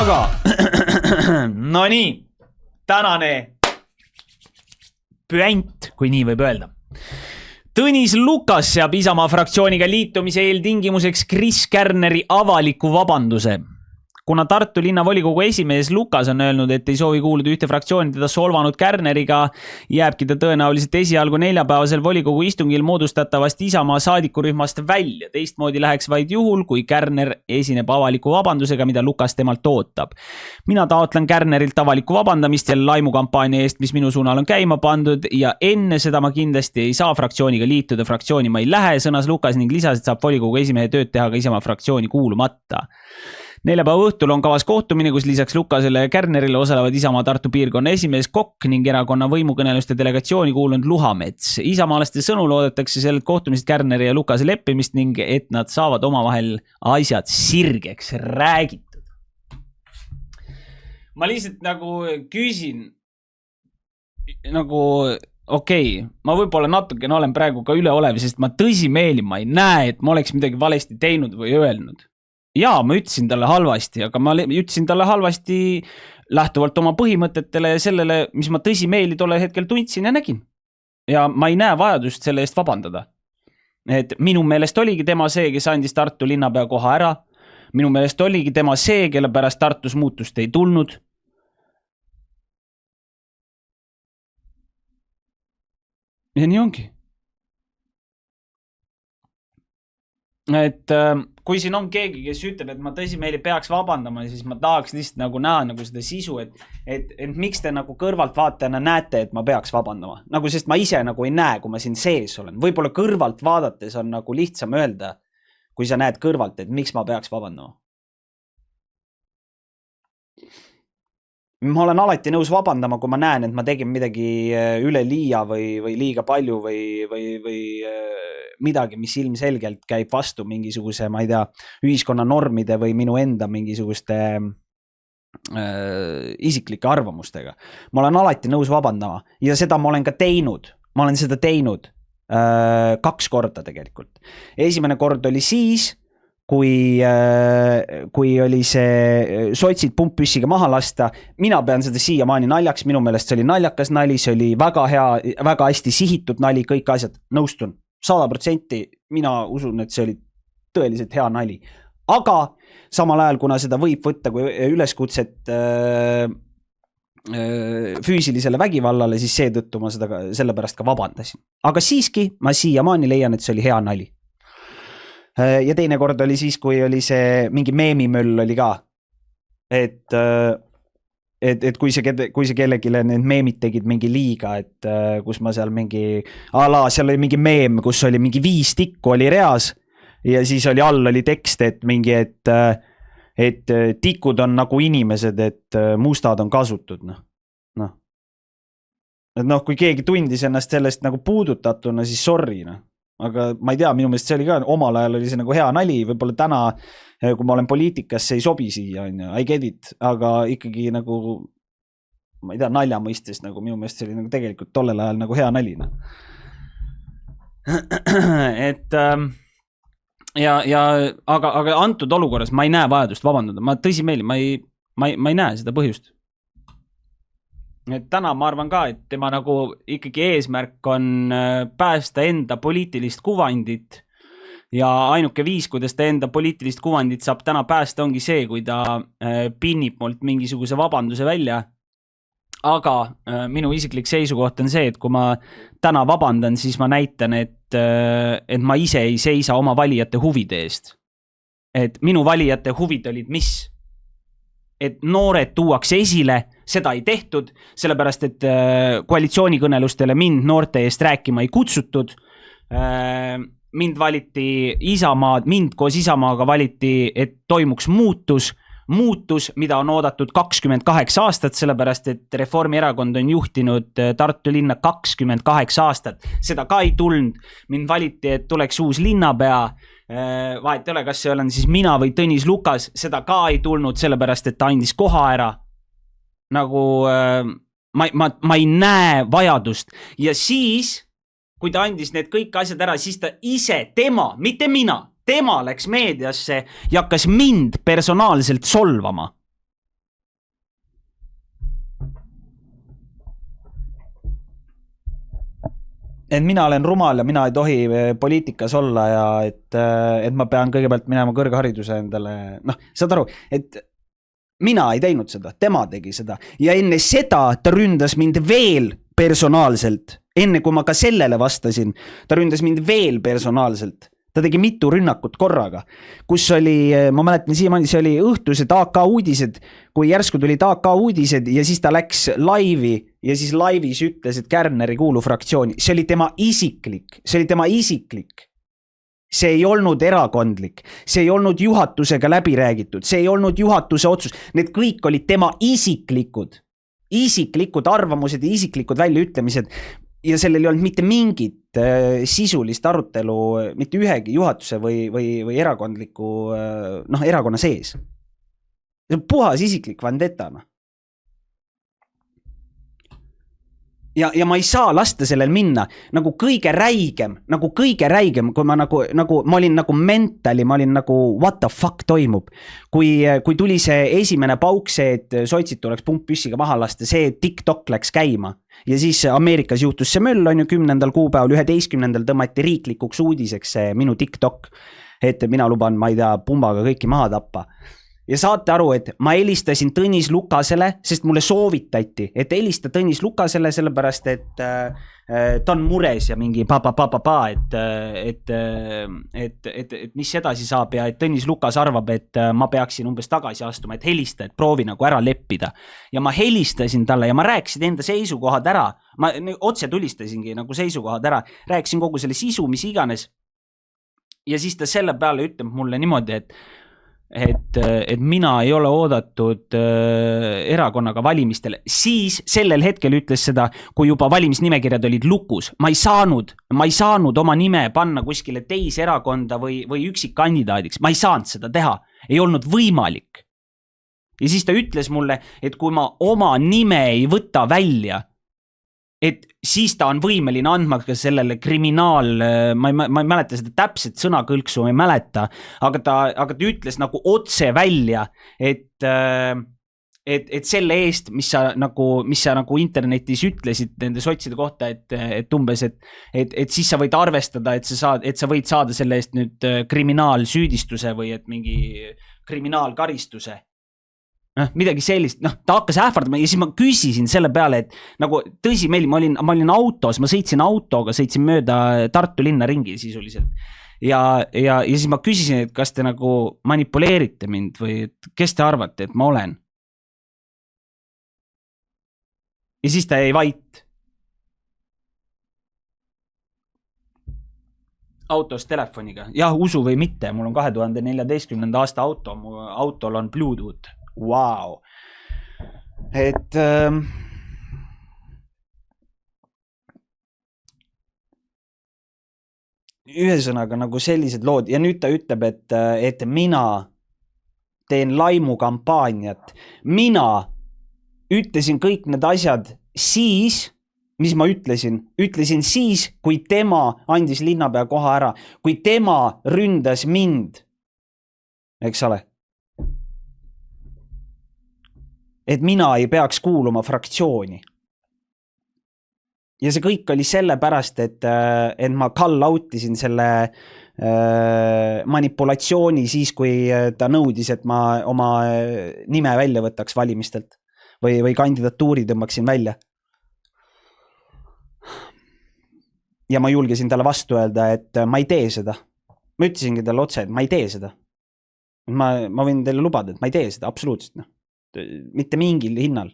aga no nii, tänane püänt, kui nii võib öelda. Tõnis Lukas seab Isamaa fraktsiooniga liitumise eeltingimuseks Kris Kärneri avaliku vabanduse. Kuna Tartu linnavolikogu esimees Lukas on öelnud, et ei soovi kuuluda ühte fraktsiooni teda solvanud Kärneriga, jääbki ta tõenäoliselt esialgu neljapäevasel volikogu istungil moodustatavast Isamaa saadikurühmast välja. Teistmoodi läheks vaid juhul, kui Kärner esineb avaliku vabandusega, mida Lukas temalt ootab. Mina taotlen Kärnerilt avaliku vabandamist selle laimukampaania eest, mis minu suunal on käima pandud ja enne seda ma kindlasti ei saa fraktsiooniga liituda. Fraktsiooni ma ei lähe, sõnas Lukas ning lisas, et saab volikogu esimehe tööd teha ka Isamaa fraktsiooni kuulumata. Neljapäeva õhtul on kavas kohtumine, kus lisaks Lukasele ja Kärnerile osalevad Isamaa Tartu piirkonna esimees Kokk ning erakonna võimukõneluste delegatsiooni kuulunud Luhamets. Isamaalaste sõnul loodetakse sellelt kohtumist Kärneri ja Lukase leppimist ning et nad saavad omavahel asjad sirgeks räägitud. Ma lihtsalt nagu küsin, nagu okei, ma võib-olla natukene olen praegu ka üleolev, sest ma tõsimeeli ma ei näe, et ma oleks midagi valesti teinud või öelnud. Jaa, ma ütlesin talle halvasti, aga ma ütlesin talle halvasti lähtuvalt oma põhimõtetele ja sellele, mis ma tõsimeeli tolle hetkel tundsin ja nägin. Ja ma ei näe vajadust selle eest vabandada. Et minu meelest oligi tema see, kes andis Tartu linnapea koha ära. Minu meelest oligi tema see, kelle pärast Tartus muutust ei tulnud. Ja nii ongi. Et kui siin on keegi, kes ütleb, et ma tõsimeeli peaks vabandama, siis ma tahaks lihtsalt nagu näha nagu seda sisu, et miks te nagu kõrvalt vaatajana näete, et ma peaks vabandama. Nagu sest ma ise nagu ei näe, kui ma siin sees olen. Võib-olla kõrvalt vaadates on nagu lihtsam öelda, kui sa näed kõrvalt, et miks ma peaks vabandama. Ma olen alati nõus vabandama, kui ma näen, et ma tegin midagi üle liia või liiga palju või midagi, mis ilmselgelt käib vastu mingisuguse, ma ei tea, ühiskonna normide või minu enda mingisuguste isiklike arvamustega. Ma olen alati nõus vabandama ja seda ma olen ka teinud. Ma olen seda teinud 2 korda tegelikult. Esimene kord oli siis, kui oli see sotsid pumppüssiga maha lasta. Mina pean seda siiamaani naljaks. Minu meelest see oli naljakas nali, see oli väga hea, väga hästi sihitud nali, kõik asjad. Nõustun 100%, mina usun, et see oli tõeliselt hea nali. Aga samal ajal, kuna seda võib võtta kui üleskutset füüsilisele vägivallale, siis seetõttu ma seda sellepärast ka vabandasin. Aga siiski ma siiamaani leian, et see oli hea nali. Ja teine kord oli siis, kui oli see mingi meemimöll oli ka. Et kui see kellegile need meemid tegid mingi liiga, et kus ma seal mingi seal oli mingi meem, kus oli mingi 5 tikku oli reas ja siis oli all oli tekst, et mingi, et tikud on nagu inimesed, et mustad on kasutud. Et kui keegi tundis ennast sellest nagu puudutatuna, siis sorry. Aga ma ei tea, minu meelest see oli ka, omal ajal oli see nagu hea nali, võib-olla täna, kui ma olen poliitikas, see ei sobi siia, I get it, aga ikkagi nagu, ma ei tea, nalja mõistes, nagu minu meelest see oli nagu tegelikult tollel ajal nagu hea nali. Et, aga antud olukorras ma ei näe vajadust vabandada, ma tõsimeeli, ma ei näe seda põhjust. Et täna ma arvan ka, et tema nagu ikkagi eesmärk on päästa enda poliitilist kuvandit ja ainuke viis, kuidas ta enda poliitilist kuvandit saab täna päästa, ongi see, kui ta pinnib mult mingisuguse vabanduse välja. Aga minu isiklik seisukoht on see, et kui ma täna vabandan, siis ma näitan, et ma ise ei seisa oma valijate huvide eest. Et minu valijate huvid olid mis? Et noored tuuakse esile, seda ei tehtud, sellepärast, et koalitsioonikõnelustele mind noorte eest rääkima ei kutsutud. Mind valiti Isamaad, mind koos Isamaaga valiti, et toimuks muutus, mida on oodatud 28 aastat, sellepärast, et Reformierakond on juhtinud Tartu linna 28 aastat. Seda ka ei tulnud. Mind valiti, et tuleks uus linnapea. Vahet ei ole, kas see olen siis mina või Tõnis Lukas, seda ka ei tulnud, sellepärast, et ta andis koha ära. Nagu ma ei näe vajadust. Ja siis, kui ta andis need kõik asjad ära, siis ta ise, tema, mitte mina, tema läks meediasse ja hakkas mind personaalselt solvama. et mina olen rumal ja mina ei tohi poliitikas olla ja et ma pean kõigepealt minema kõrghariduse endale, noh, saad aru, et mina ei teinud seda, tema tegi seda ja enne seda ta ründas mind veel personaalselt, enne kui ma ka sellele vastasin, ta ründas mind veel personaalselt. Ta tegi mitu rünnakut korraga, kus oli, ma mäletan siiamaani, see oli õhtused AK uudised, kui järsku tulid AK uudised ja siis ta läks laivi ja siis laivis ütles, et Kärner ei kuulu fraktsiooni. See oli tema isiklik. See ei olnud erakondlik. See ei olnud juhatusega läbi räägitud. See ei olnud juhatuse otsus. Need kõik olid tema isiklikud arvamused ja isiklikud väljaütlemised. Ja sellel ei olnud mitte mingit sisulist arutelu mitte ühegi juhatuse või erakondliku, noh, erakonna sees. See on puhas isiklik vendetta. Ja ma ei saa lasta sellel minna nagu kõige räigem, kui ma ma olin nagu mentali, ma olin nagu what the fuck toimub. Kui tuli see esimene pauk, see, et sotsid tuleks pumppüssiga maha lasta, see TikTok läks käima. Ja siis Ameerikas juhtus see möll, on ju 10. kuupäeval, 11. tõmmati riiklikuks uudiseks see minu TikTok, et mina luban, ma ei tea, pumbaga kõiki maha tappa. Ja saate aru, et ma helistasin Tõnis Lukasele, sest mulle soovitati, et helista Tõnis Lukasele, sellepärast, et ta on mures ja mingi et mis edasi saab ja et Tõnis Lukas arvab, et ma peaksin umbes tagasi astuma, et helista, et proovi nagu ära leppida. Ja ma helistasin talle ja ma rääkisin enda seisukohad ära. Ma otse tulistasingi nagu seisukohad ära. Rääkisin kogu selle sisu, mis iganes. Ja siis ta selle peale ütleb mulle niimoodi, et mina ei ole oodatud erakonnaga valimistele. Siis sellel hetkel ütles seda, kui juba valimisnimekirjad olid lukus. Ma ei saanud oma nime panna kuskile teise erakonda või üksikkandidaadiks. Ma ei saanud seda teha. Ei olnud võimalik. Ja siis ta ütles mulle, et kui ma oma nime ei võta välja, et siis ta on võimeline andma ka sellele ma ei mäleta seda täpset sõnakõlksu, ma ei mäleta, aga ta ütles nagu otse välja, et selle eest, mis sa nagu internetis ütlesid nende sotside kohta, et umbes, et siis sa võid arvestada, et sa võid saada selle eest nüüd kriminaalsüüdistuse või et mingi kriminaalkaristuse. Midagi sellist, ta hakkas ähvardama ja siis ma küsisin selle peale, et nagu tõsimeeli, ma olin autos, ma sõitsin mööda Tartu linna ringi sisuliselt ja siis ma küsisin, et kas te nagu manipuleerite mind või et kes te arvate, et ma olen? Ja siis ta jäi vait. Autos telefoniga. Jah, usu või mitte, mul on 2014. aasta auto, mu autol on Bluetooth. Wow. Et ühesõnaga nagu sellised lood ja nüüd ta ütleb, et mina teen laimukampaaniat. Mina ütlesin kõik need asjad siis, mis ma ütlesin siis, kui tema andis linnapea koha ära, kui tema ründas mind, eks ole. Et mina ei peaks kuuluma fraktsiooni. Ja see kõik oli selle pärast, et ma call out'isin selle manipulatsiooni siis, kui ta nõudis, et ma oma nime välja võtaks valimistelt või kandidatuuri tõmbaksin välja. Ja ma julgesin talle vastu öelda, et ma ei tee seda. Ma ütlesingi talle otse, et ma ei tee seda. Ma võin teile lubada, et ma ei tee seda, absoluutselt. Mitte mingil hinnal.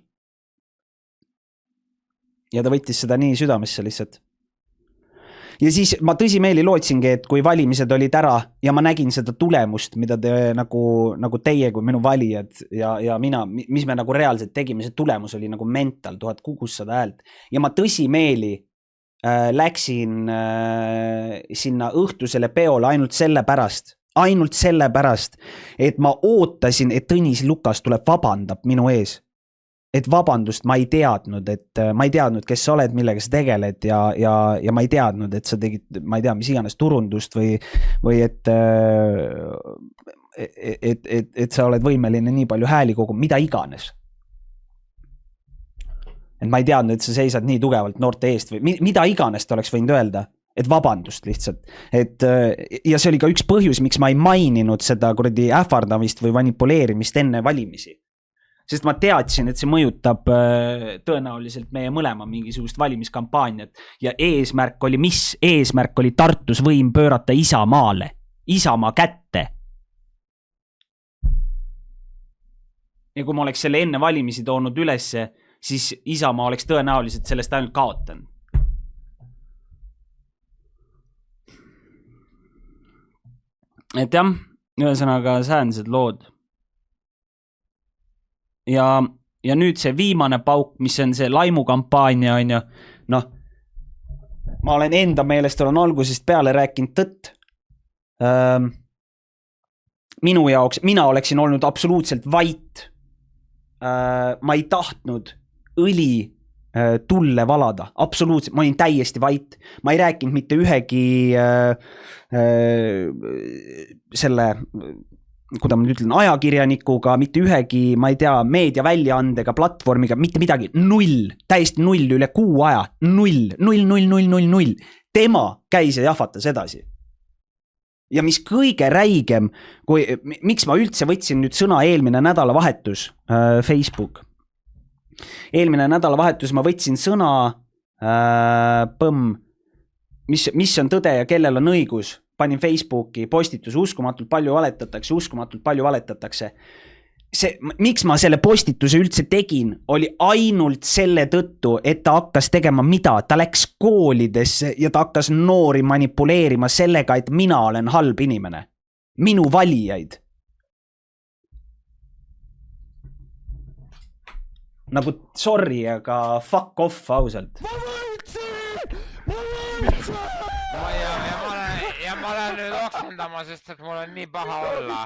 Ja ta võttis seda nii südamesse lihtsalt. Ja siis ma tõsimeeli lootsingi, et kui valimised olid ära ja ma nägin seda tulemust, mida te nagu teie kui minu valijad ja mina, mis me nagu reaalselt tegime, see tulemus oli nagu mental 1600 häält. Ja ma tõsimeeli läksin sinna õhtusele peole ainult selle pärast, et ma ootasin, et Tõnis Lukas tuleb vabandab minu ees. Et vabandust, ma ei teadnud, kes sa oled, millega sa tegeled ja ma ei teadnud, et sa tegid, ma ei tea, mis iganes turundust või et sa oled võimeline nii palju hääli kogu, mida iganes. et ma ei teadnud, et sa seisad nii tugevalt noorte eest või mida iganes ta oleks võinud öelda, et vabandust lihtsalt. Ja see oli ka üks põhjus, miks ma ei maininud seda kuradi ähvardamist või manipuleerimist enne valimisi. Sest ma teadsin, et see mõjutab tõenäoliselt meie mõlema mingisugust valimiskampaaniat ja eesmärk oli, mis eesmärk oli Tartus võim pöörata Isamaale, Isamaa kätte. Ja kui ma oleks selle enne valimisi toonud ülesse, siis Isamaa oleks tõenäoliselt sellest ainult kaotanud. Et jah, ühesõnaga säänsed lood. Ja nüüd see viimane pauk, mis on see laimukampaania, on ju, noh, ma olen enda meelest olen algusest peale rääkinud tõtt. Minu jaoks, mina oleksin olnud absoluutselt vait. Ma ei tahtnud õli tulle valada, absoluutselt, ma olin täiesti vait. Ma ei rääkinud mitte ühegi selle, kuidas ma nüüd ütlen, ajakirjanikuga, mitte ühegi, ma ei tea, meediaväljaandega, platvormiga, mitte midagi, null, täiesti null, üle kuu aja, null. Tema käis ja jahvatas edasi. Ja mis kõige räigem, miks ma üldse võtsin nüüd sõna eelmine nädalavahetus Facebook. Eelmine nädalavahetus ma võtsin sõna mis on tõde ja kellel on õigus. Panin Facebooki postitus, uskumatult palju valetatakse. Miks ma selle postituse üldse tegin, oli ainult selle tõttu, et ta hakkas tegema mida? Ta läks koolidesse ja ta hakkas noori manipuleerima sellega, et mina olen halb inimene. Minu valijaid. Nagu sorry, aga fuck off ausalt. Ja ma olen nüüd oksendama, sest et mul on nii paha olla.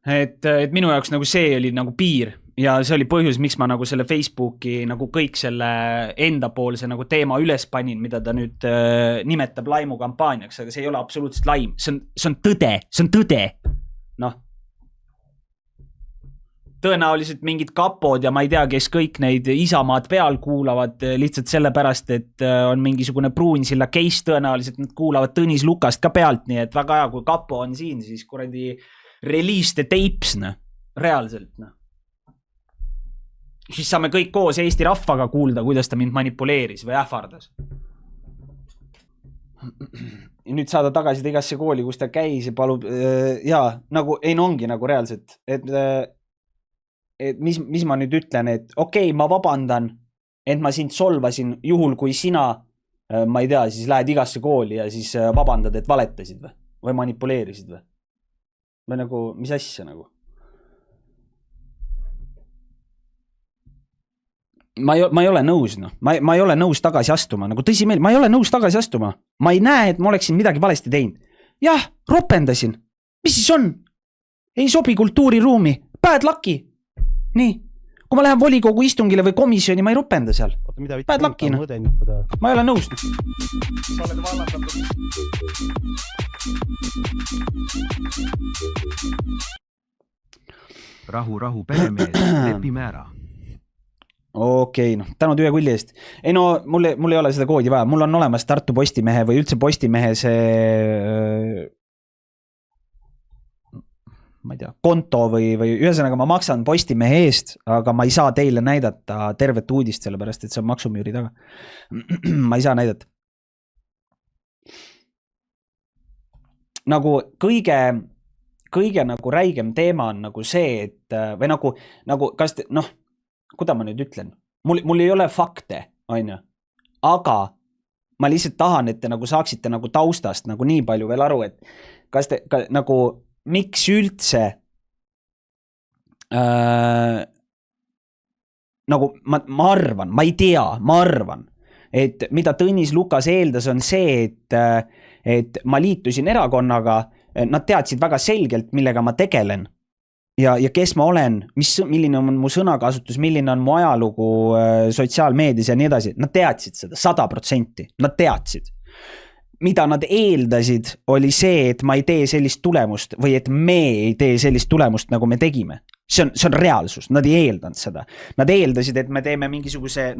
Et minu jaoks nagu see oli nagu piir ja see oli põhjus, miks ma nagu selle Facebooki nagu kõik selle endapoolse nagu teema üles panin, mida ta nüüd nimetab laimukampaaniaks, aga see ei ole absoluutselt laim. See on tõde. Noh. Tõenäoliselt mingid kapod ja ma ei tea, kes kõik neid Isamaad peal kuulavad lihtsalt sellepärast, et on mingisugune Pruunsilla case, tõenäoliselt nad kuulavad Tõnis Lukast ka pealt, nii et väga hea, kui kapo on siin, siis kuradi release the tapes, reaalselt. Siis saame kõik koos Eesti rahvaga kuulda, kuidas ta mind manipuleeris või ähvardas. Ja nüüd saada tagasi igasse kooli, kus ta käis ja palub, nagu, ei ongi nagu reaalselt, et mis ma nüüd ütlen, et okei, ma vabandan, et ma sind solvasin juhul, kui sina, ma ei tea, siis lähed igasse kooli ja siis vabandad, et valetasid või manipuleerisid või nagu, mis asja nagu? Ma ei ole nõus, ma ei ole nõus tagasi astuma, nagu tõsimeel, ma ei ole nõus tagasi astuma. Ma ei näe, et ma oleksin midagi valesti teinud. Jah, ropendasin. Mis siis on? Ei sobi kultuuriruumi. Bad lucky. Nii. Kui ma lähen volikogu istungile või komisjoni, ma ei ropenda seal. Bad lucky. Ma ei ole nõus. Sa oled vallandatud. Rahu, peremees, lepime ära. Okei, tänu Tüve Kulli eest. Ei no, mul ei ole seda koodi vaja. Mul on olemas Tartu Postimehe või üldse Postimehe see, ma ei tea, konto või ühesõnaga ma maksan Postimehe eest, aga ma ei saa teile näidata tervet uudist, sellepärast, et see on maksumüüri taga. Ma ei saa näidata. Nagu kõige nagu räigem teema on nagu see, et või nagu kas te, kuidas ma nüüd ütlen? Mul ei ole fakte, on ju. Aga ma lihtsalt tahan, et te nagu saaksite nagu taustast nagu nii palju veel aru, et kas te nagu, miks üldse nagu ma arvan, ma ei tea, ma arvan, et mida Tõnis Lukas eeldas on see, et ma liitusin erakonnaga, nad teadsid väga selgelt, millega ma tegelen ja kes ma olen, milline on mu sõnakasutus, milline on mu ajalugu sotsiaalmeedias ja nii edasi. Nad teadsid seda 100%, nad teadsid. Mida nad eeldasid oli see, et ma ei tee sellist tulemust või et me ei tee sellist tulemust, nagu me tegime. see on reaalsus, nad ei eeldanud seda. Nad eeldasid, et me teeme mingisuguse,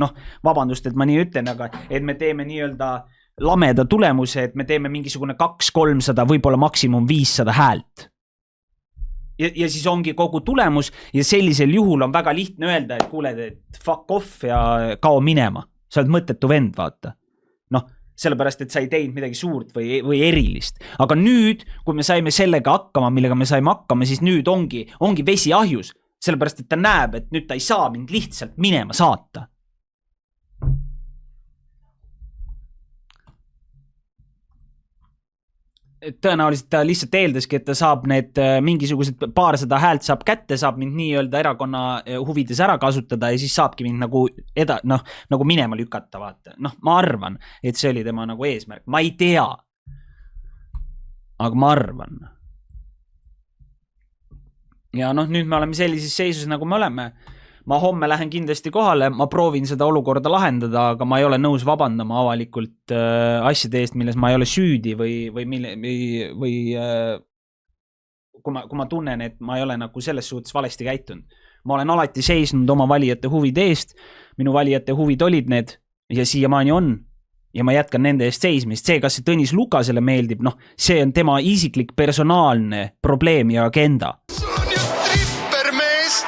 vabandust, et ma nii ütlen, aga et me teeme nii-öelda lameda tulemuse, et me teeme mingisugune 200-300, võib-olla maksimum 500 häält. Ja siis ongi kogu tulemus ja sellisel juhul on väga lihtne öelda, et kuule, et fuck off ja kao minema. Sa oled mõttetu vend, vaata. Sellepärast, et sa ei teinud midagi suurt või erilist. Aga nüüd, kui me saime sellega hakkama, millega me saime hakkama, siis nüüd ongi vesi ahjus. Sellepärast, et ta näeb, et nüüd ta ei saa mind lihtsalt minema saata. Tõenäoliselt ta lihtsalt eeldaski, et ta saab need mingisugused paarsada häält saab kätte, saab mind nii-öelda erakonna huvides ära kasutada ja siis saabki mind nagu minema lükata, vaata. Ma arvan, et see oli tema nagu eesmärk. Ma ei tea. Aga ma arvan. Ja nüüd me oleme sellises seisus, nagu me oleme. Ma homme lähen kindlasti kohale, ma proovin seda olukorda lahendada, aga ma ei ole nõus vabandama avalikult asjade eest, milles ma ei ole süüdi või kui ma tunnen, et ma ei ole nagu selles suhtes valesti käitunud. Ma olen alati seisnud oma valijate huvide eest, minu valijate huvid olid need ja siiamaani on ja ma jätkan nende eest seismist. See, kas see Tõnis Lukasele meeldib, see on tema isiklik personaalne probleem ja agenda. Sul on ju trippermees!